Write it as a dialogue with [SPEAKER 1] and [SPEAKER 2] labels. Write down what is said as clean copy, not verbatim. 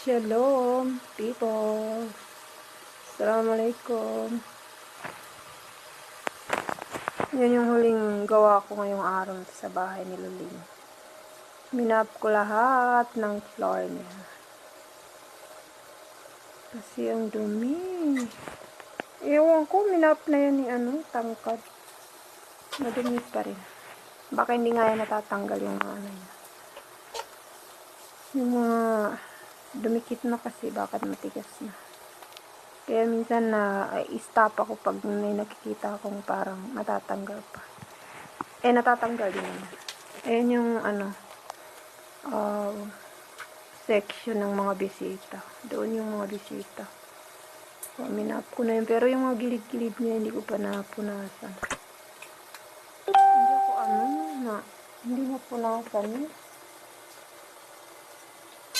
[SPEAKER 1] Shalom, people. Assalamualaikum. Yan yung huling gawa ko ngayong araw sa bahay ni Luling. Minap ko lahat ng floor niya. Kasi ang dumi. Ewan ko, minap na yan ni tangkad. Madumi pa rin. Baka hindi nga yan natatanggal yung mga niya. Yung mga dumikit na kasi, bakit matigas na. Kaya minsan stop ako pag may nakikita akong parang natatanggal pa. Natatanggal din naman. Ayan yung section ng mga bisita. Doon yung mga bisita. Minap ko na yun. Pero yung mga gilid-gilid niya, hindi ko pa napunasan. Hindi napunasan yun.